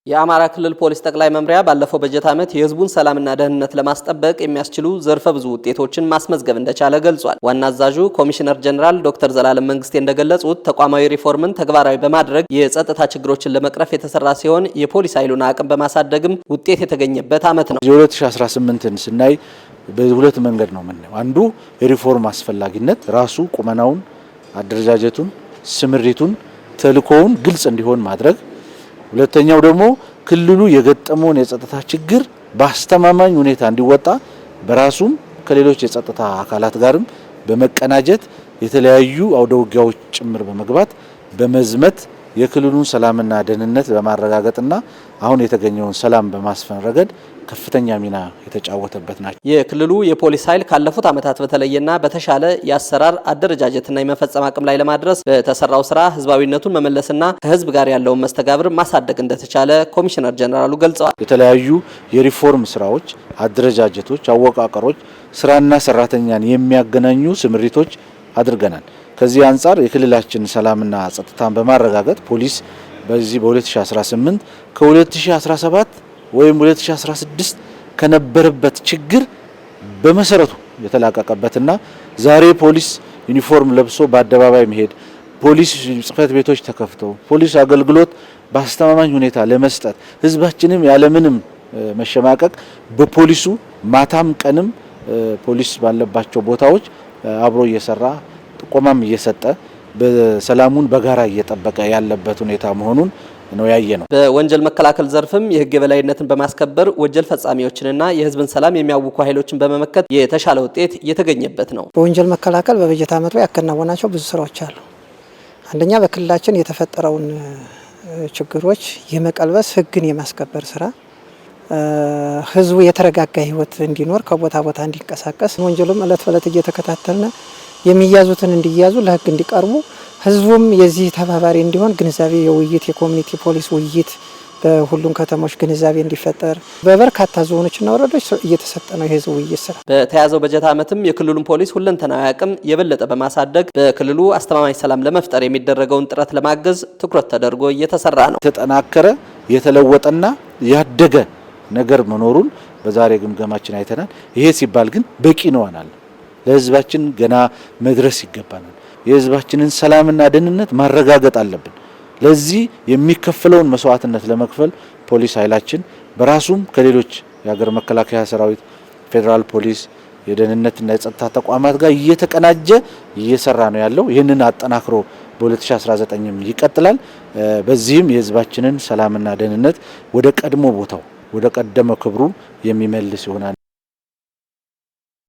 የአማራ ክልል ፖሊስ ጠቅላይ መምሪያ ባለፈው በጀት ዓመት የህዝቡን ሰላምና ደህንነት ለማስጠበቅ የሚያስችሉ ዘርፈ ብዙ ውጤቶችን ማስመዝገብ እንደቻለ ገልጿል። ዋና አዛዡ ኮሚሽነር ጀነራል ዶክተር ዘላለም መንግስቴ እንደገለጹት ተቋማዊ ሪፎርምን ተግባራዊ በማድረግ የጸጥታ ችግሮችን ለመቅረፍ የተሰራ ሲሆን የፖሊስ ኃይሉን አቅም በማሳደግም ውጤት የተገኘበት ዓመት ነው። የ2018ን ስናይ በሁለት መንገድ ነው የምናየው። አንዱ የሪፎርም አስፈላጊነት ራሱ ቁመናውን፣ አደረጃጀቱን፣ ስምሪቱን፣ ተልእኮውን ግልጽ እንዲሆን ማድረግ፣ ሁለተኛው ደግሞ ክልሉ የገጠመውን የጸጥታ ችግር በአስተማማኝ ሁኔታ እንዲወጣ በራሱም ከሌሎች የጸጥታ አካላት ጋርም በመቀናጀት የተለያዩ አውደ ውጊያዎች ጭምር በመግባት በመዝመት የክልሉን ሰላምና ደህንነት በማረጋገጥና አሁን የተገኘውን ሰላም በማስፈን ረገድ ከፍተኛ ሚና የተጫወተበት ናቸው። የክልሉ የፖሊስ ኃይል ካለፉት ዓመታት በተለየና በተሻለ የአሰራር አደረጃጀትና የመፈጸም አቅም ላይ ለማድረስ በተሰራው ስራ ህዝባዊነቱን መመለስና ከህዝብ ጋር ያለውን መስተጋብር ማሳደግ እንደተቻለ ኮሚሽነር ጀነራሉ ገልጸዋል። የተለያዩ የሪፎርም ስራዎች፣ አደረጃጀቶች፣ አወቃቀሮች፣ ስራና ሰራተኛን የሚያገናኙ ስምሪቶች አድርገናል። ከዚህ አንጻር የክልላችን ሰላምና ጸጥታን በማረጋገጥ ፖሊስ በዚህ በ2018 ከ2017 ወይም 2016 ከነበረበት ችግር በመሰረቱ የተላቀቀበትና ዛሬ ፖሊስ ዩኒፎርም ለብሶ በአደባባይ መሄድ፣ ፖሊስ ጽሕፈት ቤቶች ተከፍተው ፖሊስ አገልግሎት በአስተማማኝ ሁኔታ ለመስጠት ህዝባችንም ያለምንም መሸማቀቅ በፖሊሱ ማታም ቀንም ፖሊስ ባለባቸው ቦታዎች አብሮ እየሰራ ጥቆማም እየሰጠ በሰላሙን በጋራ እየጠበቀ ያለበት ሁኔታ መሆኑን ነው ያየነው። በወንጀል መከላከል ዘርፍም የህግ የበላይነትን በማስከበር ወንጀል ፈጻሚዎችንና የህዝብን ሰላም የሚያውኩ ኃይሎችን በመመከት የተሻለ ውጤት የተገኘበት ነው። በወንጀል መከላከል በበጀት ዓመቱ ያከናወናቸው ብዙ ስራዎች አሉ። አንደኛ በክልላችን የተፈጠረውን ችግሮች የመቀልበስ ህግን የማስከበር ስራ፣ ህዝቡ የተረጋጋ ህይወት እንዲኖር ከቦታ ቦታ እንዲንቀሳቀስ ወንጀሉም እለት በእለት እየተከታተልን የሚያዙትን እንዲያዙ ለህግ እንዲቀርቡ ህዝቡም የዚህ ተባባሪ እንዲሆን ግንዛቤ የውይይት የኮሚኒቲ ፖሊስ ውይይት በሁሉም ከተሞች ግንዛቤ እንዲፈጠር በበርካታ ዞኖችና ወረዶች እየተሰጠ ነው የህዝብ ውይይት ስራ። በተያዘው በጀት ዓመትም የክልሉን ፖሊስ ሁለንተናዊ አቅም የበለጠ በማሳደግ በክልሉ አስተማማኝ ሰላም ለመፍጠር የሚደረገውን ጥረት ለማገዝ ትኩረት ተደርጎ እየተሰራ ነው። የተጠናከረ የተለወጠና ያደገ ነገር መኖሩን በዛሬ ግምገማችን አይተናል። ይሄ ሲባል ግን በቂ ነው አናል ለህዝባችን ገና መድረስ ይገባናል። የህዝባችንን ሰላምና ደህንነት ማረጋገጥ አለብን። ለዚህ የሚከፈለውን መስዋዕትነት ለመክፈል ፖሊስ ኃይላችን በራሱም ከሌሎች የሀገር መከላከያ ሰራዊት፣ ፌዴራል ፖሊስ፣ የደህንነትና የጸጥታ ተቋማት ጋር እየተቀናጀ እየሰራ ነው ያለው። ይህንን አጠናክሮ በ2019ም ይቀጥላል። በዚህም የህዝባችንን ሰላምና ደህንነት ወደ ቀድሞ ቦታው ወደ ቀደመ ክብሩ የሚመልስ ይሆናል።